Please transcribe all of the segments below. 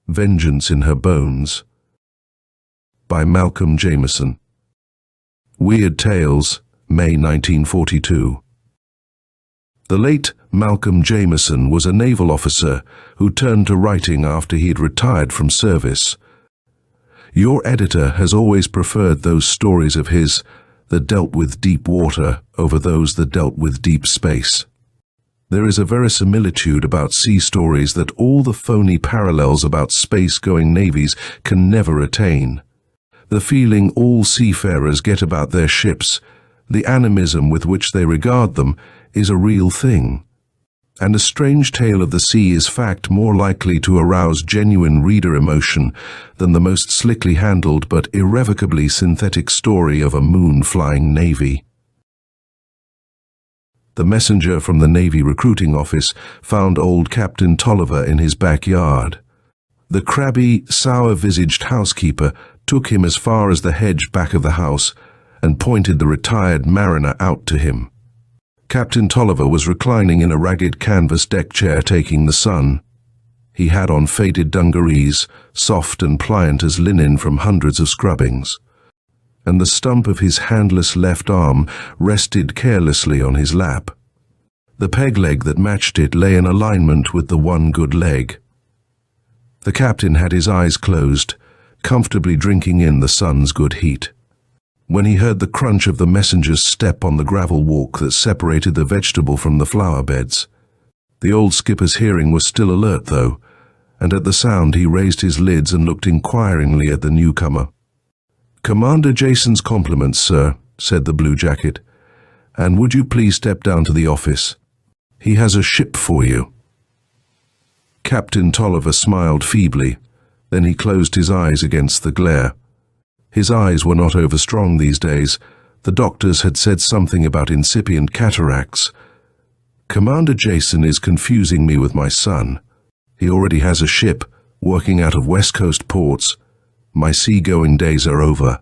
Vengeance in Her Bones, by Malcolm Jameson. Weird Tales, May 1942. The late Malcolm Jameson was a naval officer who turned to writing after he had retired from service. Your editor has always preferred those stories of his that dealt with deep water over those that dealt with deep space. There is a verisimilitude about sea stories that all the phony parallels about space-going navies can never attain. The feeling all seafarers get about their ships, the animism with which they regard them, is a real thing. And a strange tale of the sea is fact more likely to arouse genuine reader emotion than the most slickly handled but irrevocably synthetic story of a moon-flying navy. The messenger from the Navy recruiting office found old Captain Tolliver in his backyard. The crabby, sour-visaged housekeeper took him as far as the hedge back of the house and pointed the retired mariner out to him. Captain Tolliver was reclining in a ragged canvas deck chair taking the sun. He had on faded dungarees, soft and pliant as linen from hundreds of scrubbings, and the stump of his handless left arm rested carelessly on his lap. The peg leg that matched it lay in alignment with the one good leg. The captain had his eyes closed, comfortably drinking in the sun's good heat, when he heard the crunch of the messenger's step on the gravel walk that separated the vegetable from the flower beds. The old skipper's hearing was still alert, though, and at the sound he raised his lids and looked inquiringly at the newcomer. "Commander Jason's compliments, sir," said the blue jacket, "and would you please step down to the office? He has a ship for you." Captain Tolliver smiled feebly, then he closed his eyes against the glare. His eyes were not overstrong these days. The doctors had said something about incipient cataracts. "Commander Jason is confusing me with my son. He already has a ship, working out of West Coast ports. My seagoing days are over.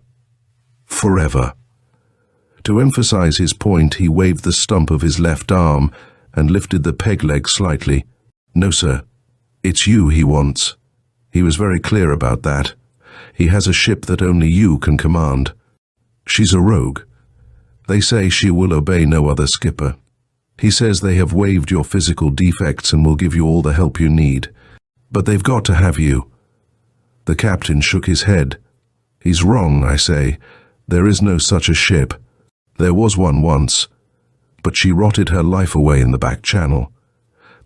Forever." To emphasize his point, he waved the stump of his left arm and lifted the peg leg slightly. "No, sir. It's you he wants. He was very clear about that. He has a ship that only you can command. She's a rogue. They say she will obey no other skipper. He says they have waived your physical defects and will give you all the help you need. But they've got to have you." The captain shook his head. "He's wrong, I say. There is no such a ship. There was one once, but she rotted her life away in the back channel.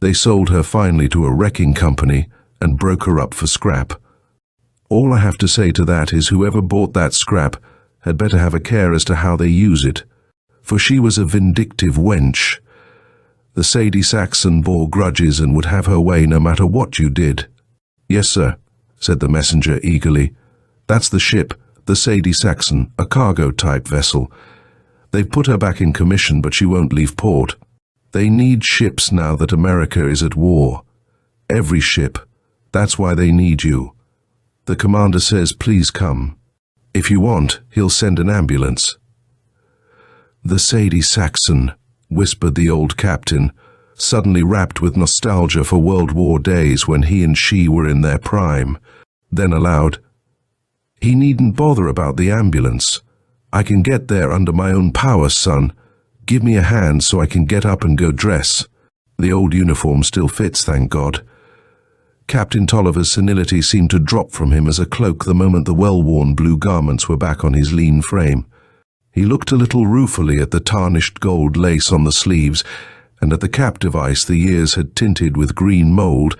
They sold her finally to a wrecking company and broke her up for scrap. All I have to say to that is whoever bought that scrap had better have a care as to how they use it, for she was a vindictive wench. The Sadie Saxon bore grudges and would have her way no matter what you did." "Yes, sir," said the messenger eagerly. "That's the ship, the Sadie Saxon, a cargo-type vessel. They've put her back in commission, but she won't leave port. They need ships now that America is at war. Every ship. That's why they need you. The commander says please come. If you want, he'll send an ambulance." "The Sadie Saxon," whispered the old captain, suddenly rapt with nostalgia for World War days when he and she were in their prime. Then aloud, "He needn't bother about the ambulance. I can get there under my own power, son. Give me a hand so I can get up and go dress. The old uniform still fits, thank God." Captain Tolliver's senility seemed to drop from him as a cloak the moment the well-worn blue garments were back on his lean frame. He looked a little ruefully at the tarnished gold lace on the sleeves and at the cap device the years had tinted with green mold,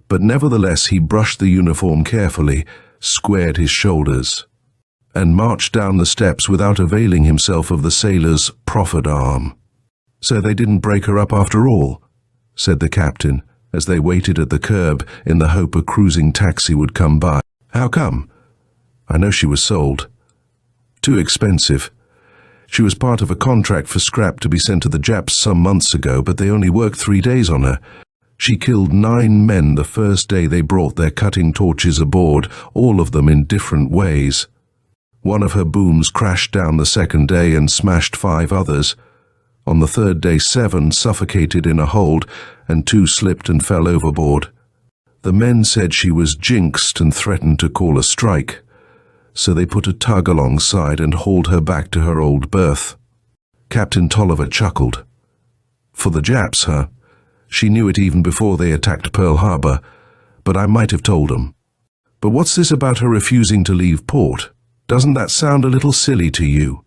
but nevertheless he brushed the uniform carefully, squared his shoulders, and marched down the steps without availing himself of the sailor's proffered arm. "So they didn't break her up after all," said the captain, as they waited at the curb in the hope a cruising taxi would come by. "How come?" "I know she was sold. Too expensive. She was part of a contract for scrap to be sent to the Japs some months ago, but they only worked 3 days on her. She killed 9 men the first day they brought their cutting torches aboard, all of them in different ways. One of her booms crashed down the second day and smashed 5 others. On the third day 7 suffocated in a hold and 2 slipped and fell overboard. The men said she was jinxed and threatened to call a strike, so they put a tug alongside and hauled her back to her old berth. Captain Tolliver chuckled. For the Japs, huh? She knew it even before they attacked Pearl Harbor, but I might have told them. But what's this about her refusing to leave port? Doesn't that sound a little silly to you?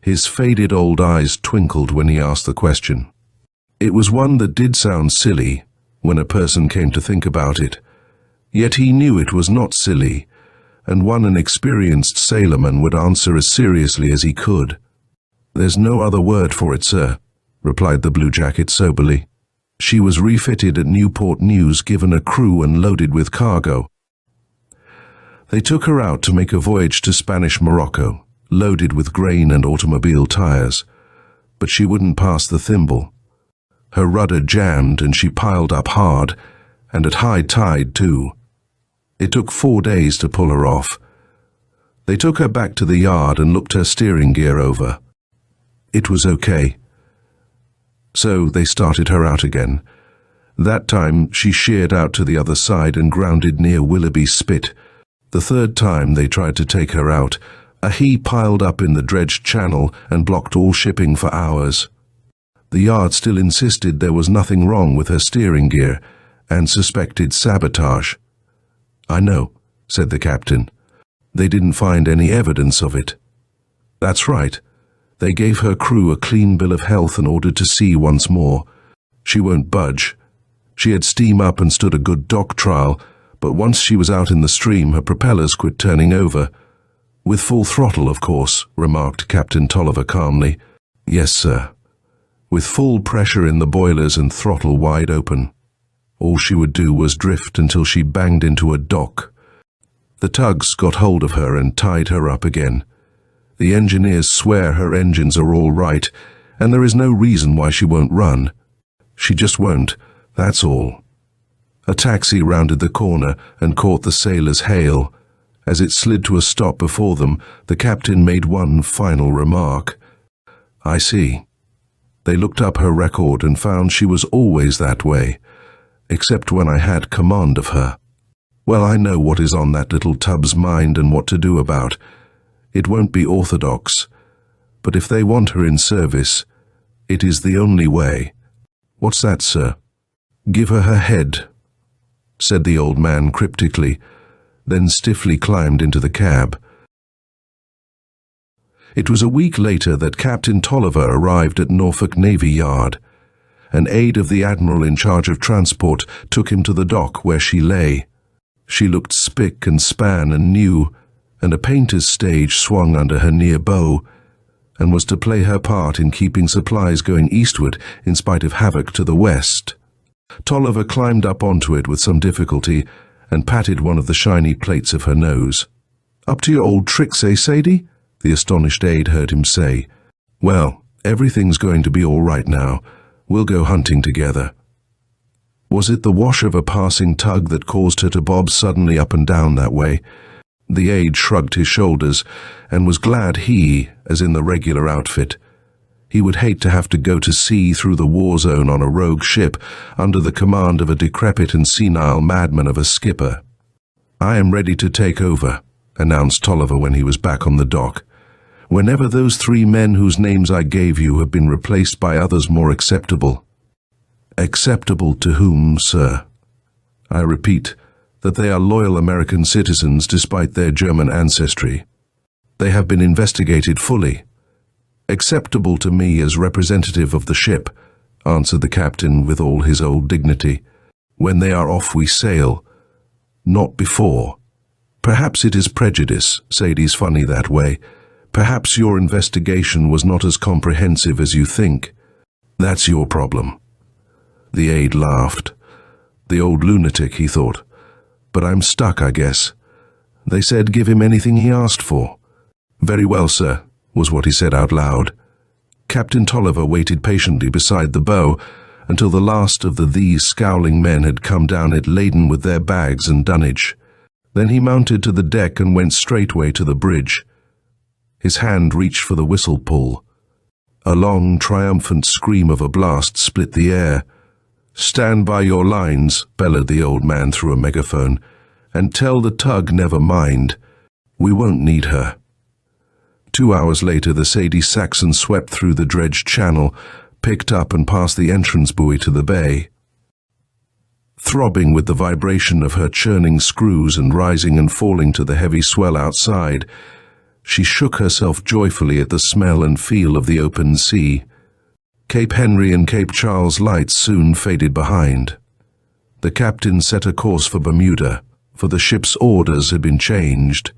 His faded old eyes twinkled when he asked the question. It was one that did sound silly when a person came to think about it. Yet he knew it was not silly, and one an experienced sailorman would answer as seriously as he could. "There's no other word for it, sir," replied the bluejacket soberly. "She was refitted at Newport News, given a crew and loaded with cargo. They took her out to make a voyage to Spanish Morocco, loaded with grain and automobile tires, but she wouldn't pass the thimble. Her rudder jammed and she piled up hard, and at high tide too. It took 4 days to pull her off. They took her back to the yard and looked her steering gear over. It was okay. So they started her out again. That time she sheered out to the other side and grounded near Willoughby Spit. The third time they tried to take her out, a he piled up in the dredged channel and blocked all shipping for hours. The yard still insisted there was nothing wrong with her steering gear and suspected sabotage. "I know," said the captain. "They didn't find any evidence of it." "That's right. They gave her crew a clean bill of health and ordered to sea once more. She won't budge. She had steam up and stood a good dock trial, but once she was out in the stream, her propellers quit turning over. With full throttle, of course," remarked Captain Tolliver calmly. "Yes, sir. With full pressure in the boilers and throttle wide open. All she would do was drift until she banged into a dock. The tugs got hold of her and tied her up again. The engineers swear her engines are all right, and there is no reason why she won't run. She just won't, that's all." A taxi rounded the corner and caught the sailors' hail. As it slid to a stop before them, the captain made one final remark. "I see." They looked up her record and found she was always that way, except when I had command of her. Well, I know what is on that little tub's mind and what to do about. It won't be orthodox, but if they want her in service, it is the only way. "What's that, sir?" "Give her her head," said the old man cryptically, then stiffly climbed into the cab. It was a week later that Captain Tolliver arrived at Norfolk Navy Yard. An aide of the admiral in charge of transport took him to the dock where she lay. She looked spick and span and new, and a painter's stage swung under her near bow, and was to play her part in keeping supplies going eastward in spite of havoc to the west. Tolliver climbed up onto it with some difficulty and patted one of the shiny plates of her nose. "Up to your old tricks, eh, Sadie?" the astonished aide heard him say. "Well, everything's going to be all right now. We'll go hunting together." Was it the wash of a passing tug that caused her to bob suddenly up and down that way? The aide shrugged his shoulders and was glad he, as in the regular outfit. He would hate to have to go to sea through the war zone on a rogue ship under the command of a decrepit and senile madman of a skipper. "I am ready to take over," announced Tolliver when he was back on the dock. "Whenever those 3 men whose names I gave you have been replaced by others more acceptable." "Acceptable to whom, sir?" "I repeat that they are loyal American citizens despite their German ancestry. They have been investigated fully." "Acceptable to me as representative of the ship," answered the captain with all his old dignity. "When they are off we sail, not before. Perhaps it is prejudice, Sadie's funny that way. Perhaps your investigation was not as comprehensive as you think. That's your problem." The aide laughed. The old lunatic, he thought. "But I'm stuck, I guess. They said give him anything he asked for." "Very well, sir," was what he said out loud. Captain Tolliver waited patiently beside the bow until the last of these scowling men had come down it laden with their bags and dunnage. Then he mounted to the deck and went straightway to the bridge. His hand reached for the whistle pull. A long, triumphant scream of a blast split the air. "Stand by your lines," bellowed the old man through a megaphone, "and tell the tug never mind. We won't need her." 2 hours later, the Sadie Saxon swept through the dredged channel, picked up and past the entrance buoy to the bay. Throbbing with the vibration of her churning screws and rising and falling to the heavy swell outside, she shook herself joyfully at the smell and feel of the open sea. Cape Henry and Cape Charles lights soon faded behind. The captain set a course for Bermuda, for the ship's orders had been changed.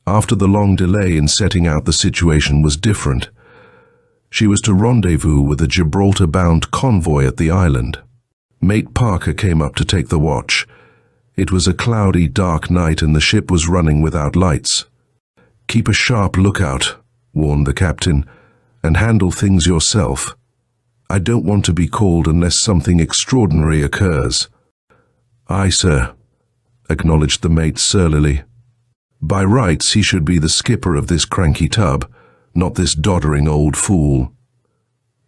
After the long delay in setting out, the situation was different. She was to rendezvous with a Gibraltar-bound convoy at the island. Mate Parker came up to take the watch. It was a cloudy, dark night and the ship was running without lights. "Keep a sharp lookout," warned the captain, "and handle things yourself. I don't want to be called unless something extraordinary occurs." "Aye, sir," acknowledged the mate surlily. By rights he should be the skipper of this cranky tub, not this doddering old fool.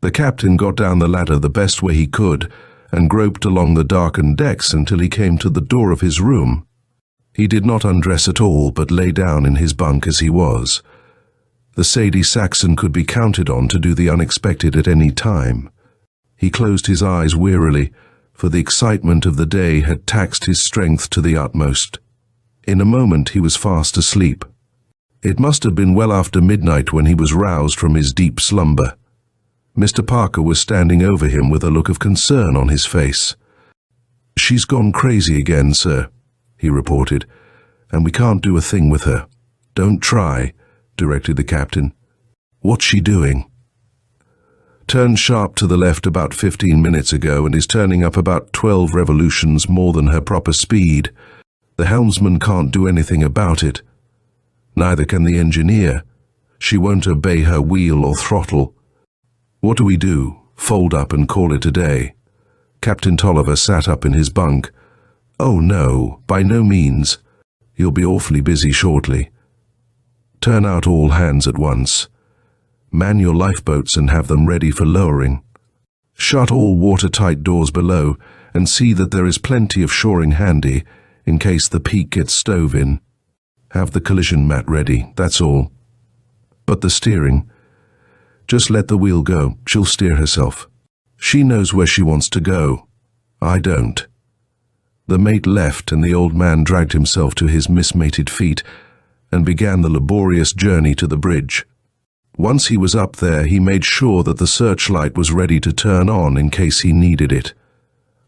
The captain got down the ladder the best way he could and groped along the darkened decks until he came to the door of his room. He did not undress at all, but lay down in his bunk as he was. The Sadie Saxon could be counted on to do the unexpected at any time. He closed his eyes wearily, for the excitement of the day had taxed his strength to the utmost. In a moment he was fast asleep. It must have been well after midnight when he was roused from his deep slumber. Mr. Parker was standing over him with a look of concern on his face. "She's gone crazy again, sir," he reported, "and we can't do a thing with her." "Don't try," directed the captain. "What's she doing?" "Turned sharp to the left about 15 minutes ago and is turning up about 12 revolutions more than her proper speed. The helmsman can't do anything about it. Neither can the engineer. She won't obey her wheel or throttle. What do we do? Fold up and call it a day?" Captain Tolliver sat up in his bunk. "Oh no, by no means. You'll be awfully busy shortly. Turn out all hands at once. Man your lifeboats and have them ready for lowering. Shut all watertight doors below and see that there is plenty of shoring handy in case the peak gets stove in. Have the collision mat ready, that's all. But the steering, just let the wheel go, she'll steer herself. She knows where she wants to go. I don't." The mate left and the old man dragged himself to his mismated feet and began the laborious journey to the bridge. Once he was up there, he made sure that the searchlight was ready to turn on in case he needed it.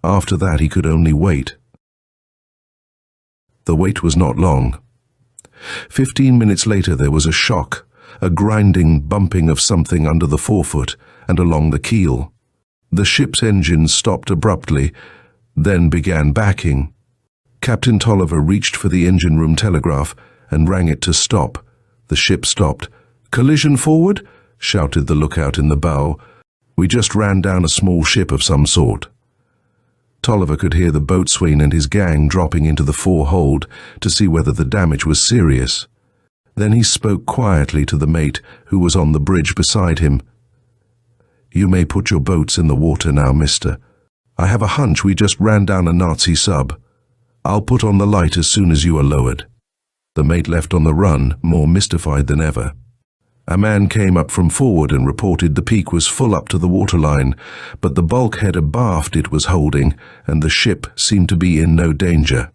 After that, he could only wait. The wait was not long. 15 minutes later, there was a shock, a grinding bumping of something under the forefoot and along the keel. The ship's engines stopped abruptly, then began backing. Captain Tolliver reached for the engine room telegraph and rang it to stop. The ship stopped. "Collision forward?" shouted the lookout in the bow. "We just ran down a small ship of some sort." Tolliver could hear the boatswain and his gang dropping into the forehold to see whether the damage was serious. Then he spoke quietly to the mate who was on the bridge beside him. "You may put your boats in the water now, mister. I have a hunch we just ran down a Nazi sub. I'll put on the light as soon as you are lowered." The mate left on the run, more mystified than ever. A man came up from forward and reported the peak was full up to the waterline, but the bulkhead abaft it was holding, and the ship seemed to be in no danger.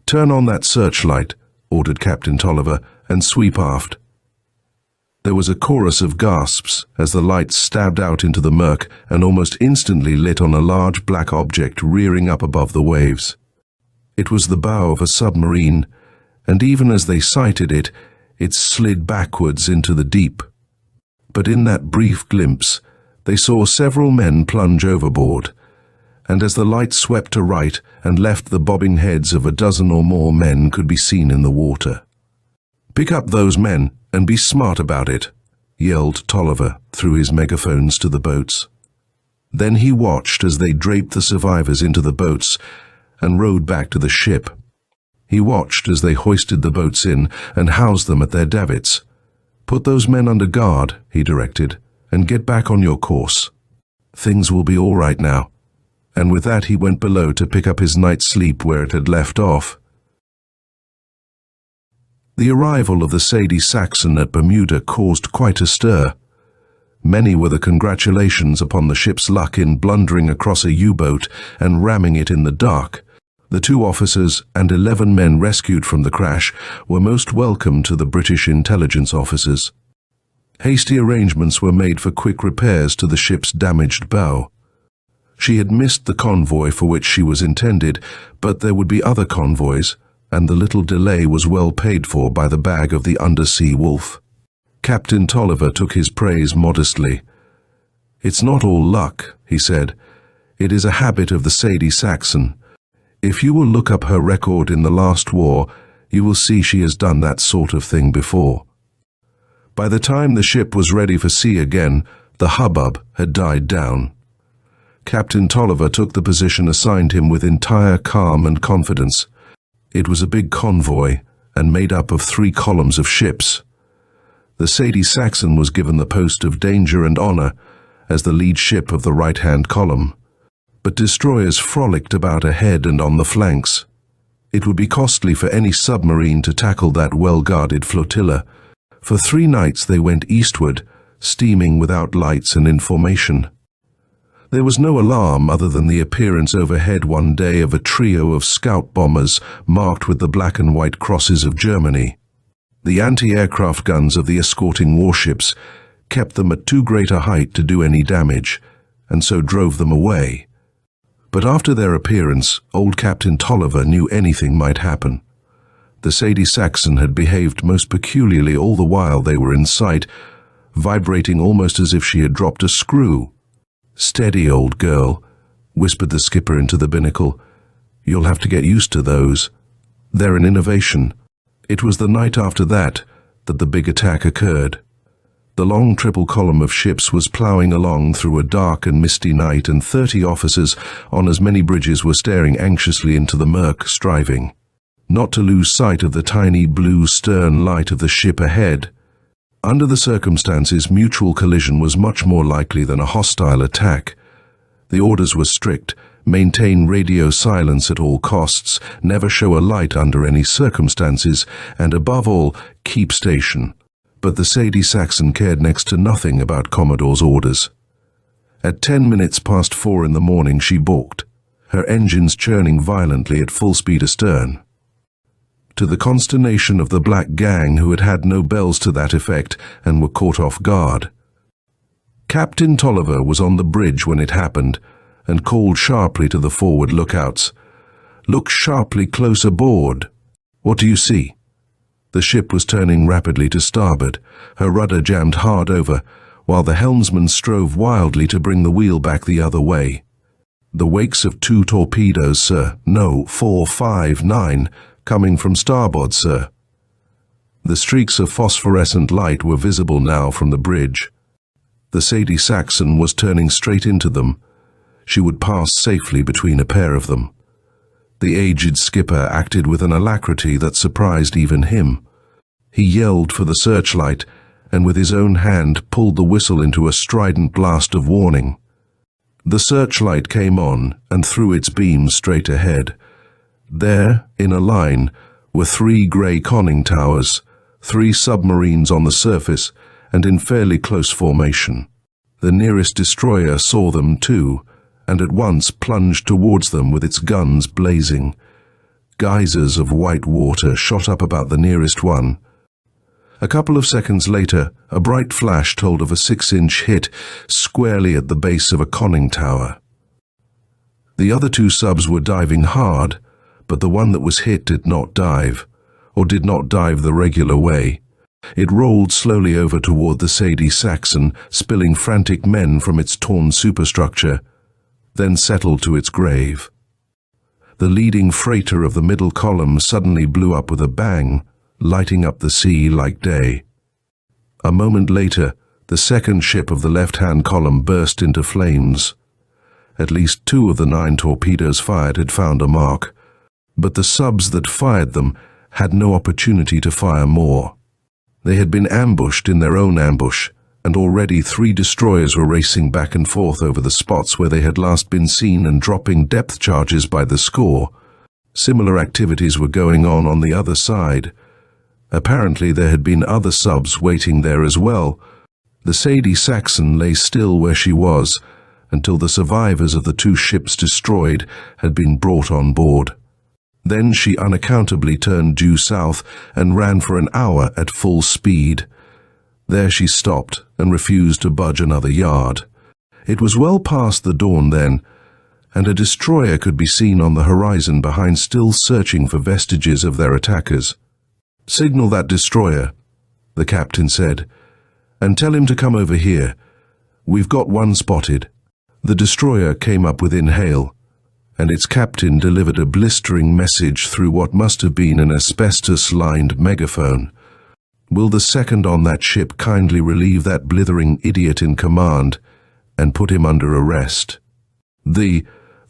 "Turn on that searchlight," ordered Captain Tolliver, "and sweep aft." There was a chorus of gasps as the light stabbed out into the murk and almost instantly lit on a large black object rearing up above the waves. It was the bow of a submarine, and even as they sighted it, it slid backwards into the deep. But in that brief glimpse, they saw several men plunge overboard, and as the light swept to right and left, the bobbing heads of a dozen or more men could be seen in the water. "Pick up those men and be smart about it," yelled Tolliver through his megaphones to the boats. Then he watched as they draped the survivors into the boats and rowed back to the ship. He watched as they hoisted the boats in and housed them at their davits. "Put those men under guard," he directed, "and get back on your course. Things will be all right now. and with that he went below to pick up his night's sleep where it had left off. The arrival of the Sadie Saxon at Bermuda caused quite a stir. Many were the congratulations upon the ship's luck in blundering across a U-boat and ramming it in the dark. The 2 officers and 11 men rescued from the crash were most welcome to the British intelligence officers. Hasty arrangements were made for quick repairs to the ship's damaged bow. She had missed the convoy for which she was intended, but there would be other convoys, and the little delay was well paid for by the bag of the undersea wolf. Captain Tolliver took his praise modestly. "It's not all luck," he said. "It is a habit of the Sadie Saxon. If you will look up her record in the last war, you will see she has done that sort of thing before." By the time the ship was ready for sea again, the hubbub had died down. Captain Tolliver took the position assigned him with entire calm and confidence. It was a big convoy and made up of 3 columns of ships. The Sadie Saxon was given the post of danger and honor as the lead ship of the right-hand column, but destroyers frolicked about ahead and on the flanks. It would be costly for any submarine to tackle that well-guarded flotilla. For 3 nights they went eastward, steaming without lights and information. There was no alarm other than the appearance overhead one day of a trio of scout bombers marked with the black and white crosses of Germany. The anti-aircraft guns of the escorting warships kept them at too great a height to do any damage, and so drove them away. But after their appearance, old Captain Tolliver knew anything might happen. The Sadie Saxon had behaved most peculiarly all the while they were in sight, vibrating almost as if she had dropped a screw. "Steady, old girl," whispered the skipper into the binnacle. "You'll have to get used to those. They're an innovation." It was the night after that the big attack occurred. The long triple column of ships was ploughing along through a dark and misty night, and 30 officers on as many bridges were staring anxiously into the murk, striving not to lose sight of the tiny blue stern light of the ship ahead. Under the circumstances, mutual collision was much more likely than a hostile attack. The orders were strict: maintain radio silence at all costs, never show a light under any circumstances, and above all, keep station. But the Sadie Saxon cared next to nothing about Commodore's orders. At 10 minutes past 4 in the morning she balked, her engines churning violently at full speed astern. To the consternation of the black gang, who had had no bells to that effect and were caught off guard. Captain Tolliver was on the bridge when it happened and called sharply to the forward lookouts, "Look sharply close aboard." "What do you see?" The ship was turning rapidly to starboard, her rudder jammed hard over, while the helmsman strove wildly to bring the wheel back the other way. "The wakes of 2 torpedoes, sir. No, 4, 5, 9, coming from starboard, sir." The streaks of phosphorescent light were visible now from the bridge. The Sadie Saxon was turning straight into them. She would pass safely between a pair of them. The aged skipper acted with an alacrity that surprised even him. He yelled for the searchlight, and with his own hand pulled the whistle into a strident blast of warning. The searchlight came on and threw its beams straight ahead. There, in a line, were 3 grey conning towers, 3 submarines on the surface, and in fairly close formation. The nearest destroyer saw them too, and at once plunged towards them with its guns blazing. Geysers of white water shot up about the nearest one. A couple of seconds later, a bright flash told of a 6-inch hit squarely at the base of a conning tower. The other 2 subs were diving hard, but the one that was hit did not dive, or did not dive the regular way. It rolled slowly over toward the Sadie Saxon, spilling frantic men from its torn superstructure, then settled to its grave. The leading freighter of the middle column suddenly blew up with a bang, lighting up the sea like day. A moment later, the second ship of the left-hand column burst into flames. At least 2 of the 9 torpedoes fired had found a mark, but the subs that fired them had no opportunity to fire more. They had been ambushed in their own ambush, and already 3 destroyers were racing back and forth over the spots where they had last been seen and dropping depth charges by the score. Similar activities were going on the other side. Apparently there had been other subs waiting there as well. The Sadie Saxon lay still where she was until the survivors of the 2 ships destroyed had been brought on board. Then she unaccountably turned due south and ran for an hour at full speed. There she stopped and refused to budge another yard. It was well past the dawn then, and a destroyer could be seen on the horizon behind, still searching for vestiges of their attackers. "Signal that destroyer," the captain said, "and tell him to come over here. We've got one spotted." The destroyer came up within hail, and its captain delivered a blistering message through what must have been an asbestos-lined megaphone. "Will the second on that ship kindly relieve that blithering idiot in command and put him under arrest?" The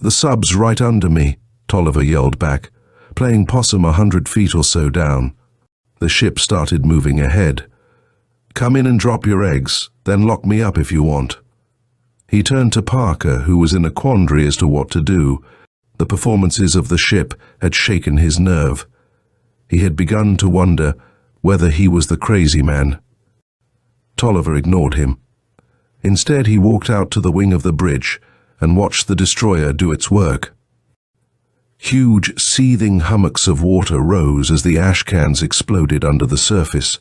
sub's right under me," Tolliver yelled back, playing possum 100 feet or so down. The ship started moving ahead. "Come in and drop your eggs, then lock me up if you want." He turned to Parker, who was in a quandary as to what to do. The performances of the ship had shaken his nerve. He had begun to wonder whether he was the crazy man. Tolliver ignored him. Instead, he walked out to the wing of the bridge and watched the destroyer do its work. Huge, seething hummocks of water rose as the ash cans exploded under the surface.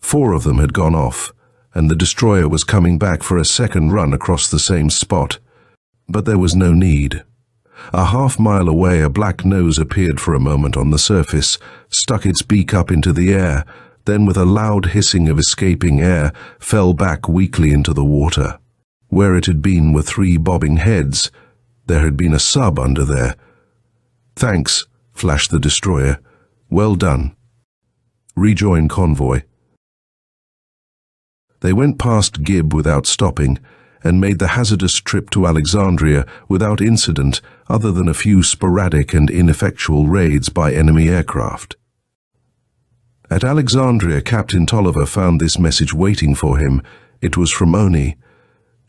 4 of them had gone off, and the destroyer was coming back for a second run across the same spot. But there was no need. A half-mile away, a black nose appeared for a moment on the surface, stuck its beak up into the air, then with a loud hissing of escaping air, fell back weakly into the water. Where it had been were 3 bobbing heads. There had been a sub under there. "Thanks," flashed the destroyer. "Well done. Rejoin convoy." They went past Gib without stopping, and made the hazardous trip to Alexandria without incident other than a few sporadic and ineffectual raids by enemy aircraft. At Alexandria, Captain Tolliver found this message waiting for him. It was from Oni.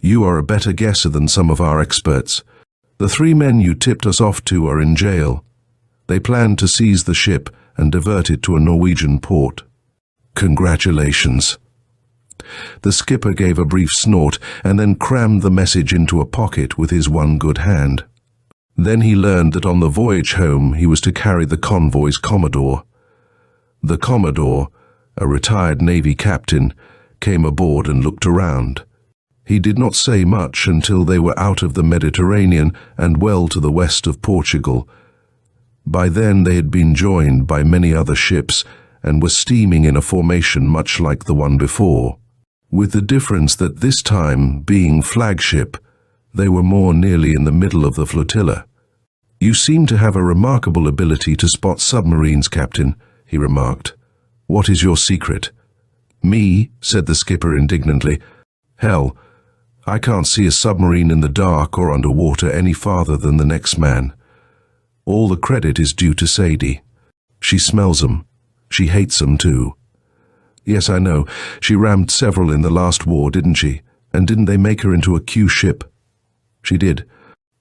"You are a better guesser than some of our experts. The 3 men you tipped us off to are in jail. They plan to seize the ship and divert it to a Norwegian port." "Congratulations." The skipper gave a brief snort and then crammed the message into a pocket with his one good hand. Then he learned that on the voyage home he was to carry the convoy's commodore. The commodore, a retired Navy captain, came aboard and looked around. He did not say much until they were out of the Mediterranean and well to the west of Portugal. By then they had been joined by many other ships and were steaming in a formation much like the one before, with the difference that this time, being flagship, they were more nearly in the middle of the flotilla. "You seem to have a remarkable ability to spot submarines, Captain," he remarked. "What is your secret?" "Me?" said the skipper indignantly. "Hell, I can't see a submarine in the dark or underwater any farther than the next man. All the credit is due to Sadie. She smells 'em. She hates 'em too." "Yes, I know. She rammed several in the last war, didn't she? And didn't they make her into a Q ship?" "She did.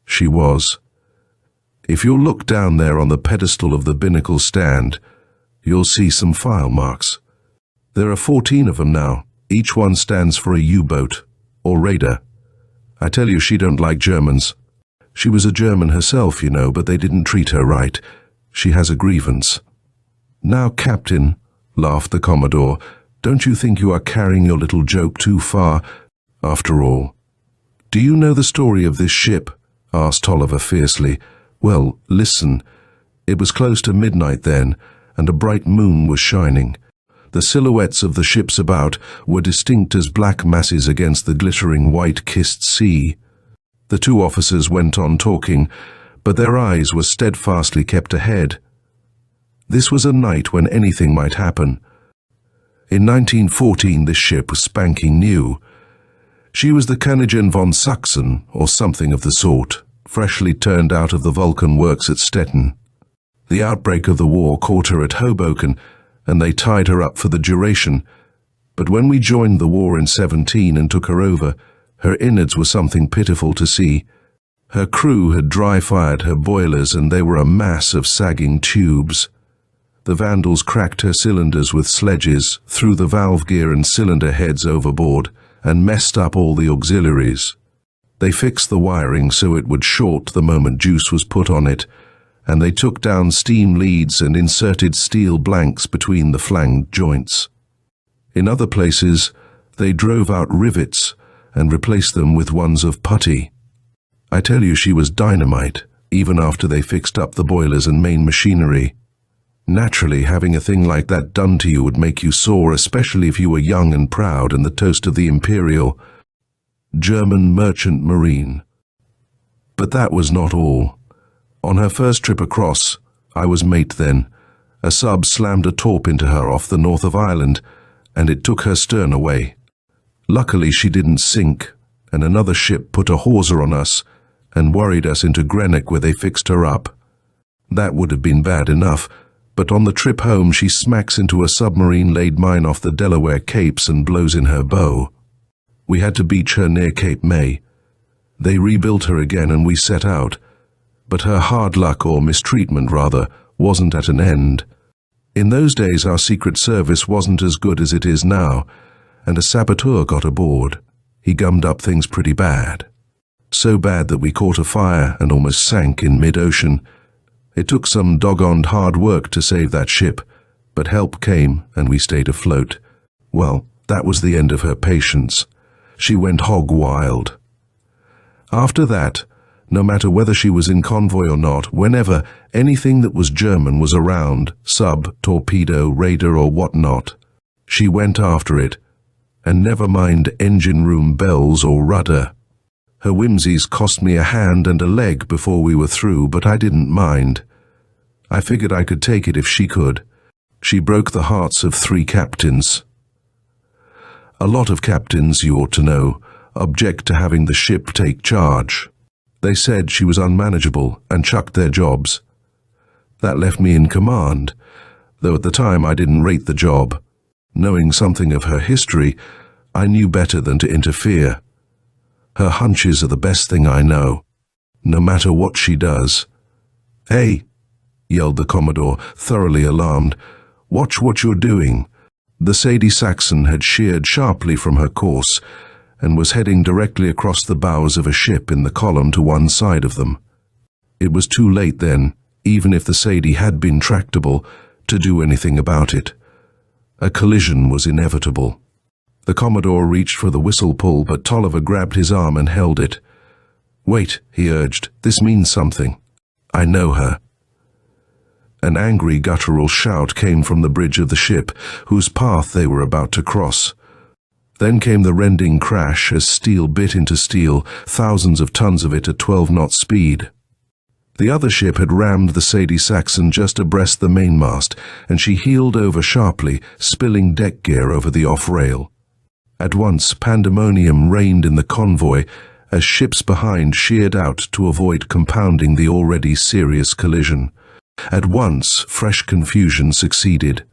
She was. If you'll look down there on the pedestal of the binnacle stand, you'll see some file marks. There are 14 of them now. Each one stands for a U-boat, or raider. I tell you, she don't like Germans. She was a German herself, you know, but they didn't treat her right. She has a grievance." "Now, Captain," laughed the Commodore, "don't you think you are carrying your little joke too far? After all." "Do you know the story of this ship?" asked Tolliver fiercely. "Well, listen. It was close to midnight then, and a bright moon was shining. The silhouettes of the ships about were distinct as black masses against the glittering white-kissed sea. The 2 officers went on talking, but their eyes were steadfastly kept ahead. This was a night when anything might happen. In 1914, this ship was spanking new. She was the Königin von Sachsen, or something of the sort, freshly turned out of the Vulcan works at Stettin. The outbreak of the war caught her at Hoboken, and they tied her up for the duration. But when we joined the war in 17 and took her over, her innards were something pitiful to see. Her crew had dry-fired her boilers and they were a mass of sagging tubes. The Vandals cracked her cylinders with sledges, threw the valve gear and cylinder heads overboard, and messed up all the auxiliaries. They fixed the wiring so it would short the moment juice was put on it, and they took down steam leads and inserted steel blanks between the flanged joints. In other places, they drove out rivets and replaced them with ones of putty. I tell you, she was dynamite, even after they fixed up the boilers and main machinery. Naturally, having a thing like that done to you would make you sore, especially if you were young and proud and the toast of the Imperial German Merchant Marine. But that was not all. On her first trip across, I was mate then, a sub slammed a torp into her off the north of Ireland, and it took her stern away. Luckily she didn't sink, and another ship put a hawser on us and worried us into Greenock where they fixed her up. That would have been bad enough, but on the trip home she smacks into a submarine-laid mine off the Delaware Capes and blows in her bow. We had to beach her near Cape May. They rebuilt her again and we set out, but her hard luck, or mistreatment rather, wasn't at an end. In those days our Secret Service wasn't as good as it is now, and a saboteur got aboard. He gummed up things pretty bad. So bad that we caught a fire and almost sank in mid-ocean. It took some doggone hard work to save that ship, but help came and we stayed afloat. Well, that was the end of her patience. She went hog wild. After that, no matter whether she was in convoy or not, whenever anything that was German was around, sub, torpedo, raider or whatnot, she went after it, and never mind engine room bells or rudder. Her whimsies cost me a hand and a leg before we were through, but I didn't mind. I figured I could take it if she could. She broke the hearts of 3 captains. A lot of captains, you ought to know, object to having the ship take charge. They said she was unmanageable and chucked their jobs. That left me in command, though at the time I didn't rate the job. Knowing something of her history, I knew better than to interfere. Her hunches are the best thing I know, no matter what she does. "Hey," yelled the Commodore, thoroughly alarmed. "Watch what you're doing." The Sadie Saxon had sheered sharply from her course and was heading directly across the bows of a ship in the column to one side of them. It was too late then, even if the Sadie had been tractable, to do anything about it. A collision was inevitable. The Commodore reached for the whistle pull, but Tolliver grabbed his arm and held it. "Wait," he urged. "This means something. I know her." An angry guttural shout came from the bridge of the ship, whose path they were about to cross. Then came the rending crash as steel bit into steel, thousands of tons of it at 12-knot speed. The other ship had rammed the Sadie Saxon just abreast the mainmast, and she heeled over sharply, spilling deck gear over the off-rail. At once, pandemonium reigned in the convoy as ships behind sheered out to avoid compounding the already serious collision. At once, fresh confusion succeeded.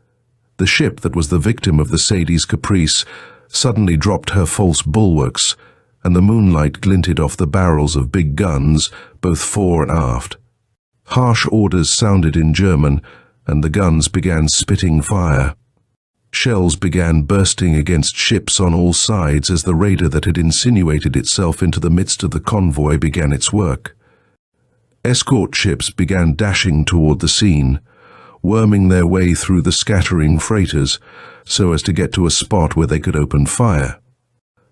The ship that was the victim of the Sadie's caprice suddenly dropped her false bulwarks, and the moonlight glinted off the barrels of big guns, both fore and aft. Harsh orders sounded in German, and the guns began spitting fire. Shells began bursting against ships on all sides as the raider that had insinuated itself into the midst of the convoy began its work. Escort ships began dashing toward the scene, worming their way through the scattering freighters so as to get to a spot where they could open fire.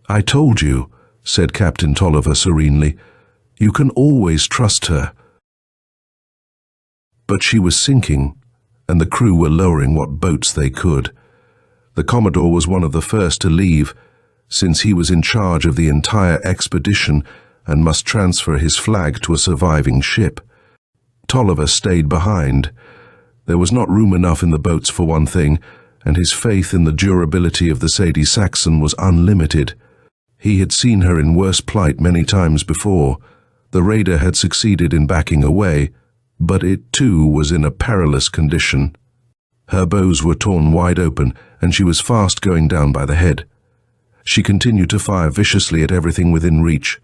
"I told you," said Captain Tolliver serenely, "you can always trust her." But she was sinking, and the crew were lowering what boats they could. The Commodore was one of the first to leave, since he was in charge of the entire expedition and must transfer his flag to a surviving ship. Tolliver stayed behind. There was not room enough in the boats for one thing, and his faith in the durability of the Sadie Saxon was unlimited. He had seen her in worse plight many times before. The raider had succeeded in backing away, but it too was in a perilous condition. Her bows were torn wide open, and she was fast going down by the head. She continued to fire viciously at everything within reach,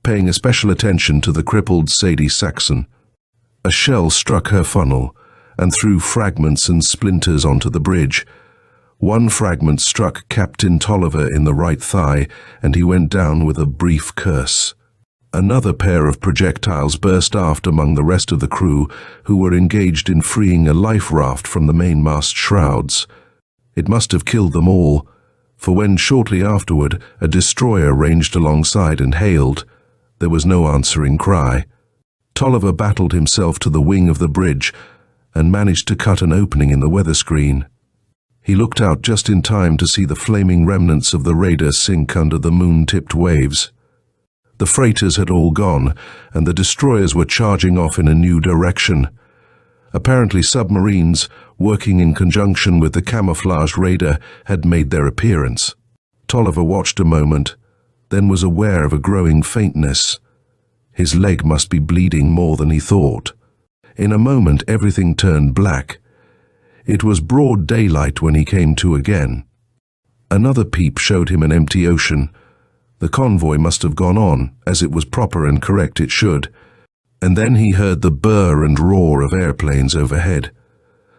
paying especial attention to the crippled Sadie Saxon. A shell struck her funnel and threw fragments and splinters onto the bridge. One fragment struck Captain Tolliver in the right thigh, and he went down with a brief curse. Another pair of projectiles burst aft among the rest of the crew, who were engaged in freeing a life raft from the mainmast shrouds. It must have killed them all, for when shortly afterward a destroyer ranged alongside and hailed, there was no answering cry. Tolliver battled himself to the wing of the bridge and managed to cut an opening in the weather screen. He looked out just in time to see the flaming remnants of the raider sink under the moon-tipped waves. The freighters had all gone, and the destroyers were charging off in a new direction. Apparently submarines, working in conjunction with the camouflaged raider, had made their appearance. Tolliver watched a moment, then was aware of a growing faintness. His leg must be bleeding more than he thought. In a moment everything turned black. It was broad daylight when he came to again. Another peep showed him an empty ocean. The convoy must have gone on, as it was proper and correct it should. And then he heard the burr and roar of airplanes overhead.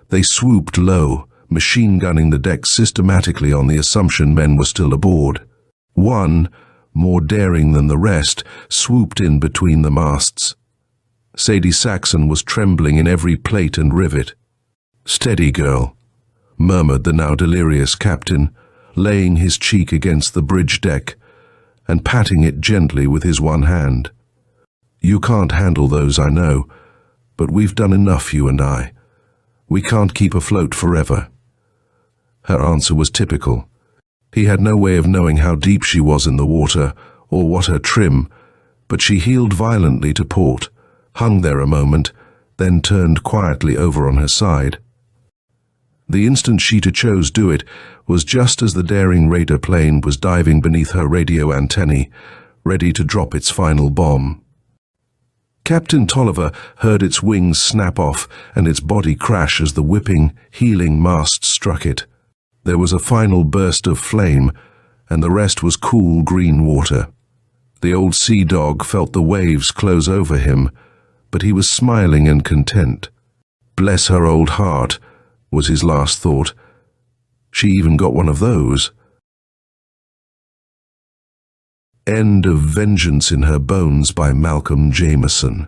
They swooped low, machine-gunning the deck systematically on the assumption men were still aboard. One, more daring than the rest, swooped in between the masts. Sadie Saxon was trembling in every plate and rivet. "Steady, girl," murmured the now delirious captain, laying his cheek against the bridge deck and patting it gently with his one hand. "You can't handle those, I know, but we've done enough, you and I. We can't keep afloat forever." Her answer was typical. He had no way of knowing how deep she was in the water or what her trim, but she heeled violently to port, hung there a moment, then turned quietly over on her side. The instant she to chose do it was just as the daring raider plane was diving beneath her radio antennae, ready to drop its final bomb. Captain Tolliver heard its wings snap off and its body crash as the whipping, heeling mast struck it. There was a final burst of flame, and the rest was cool green water. The old sea dog felt the waves close over him, but he was smiling and content. Bless her old heart, was his last thought. She even got one of those. End of Vengeance in Her Bones by Malcolm Jameson.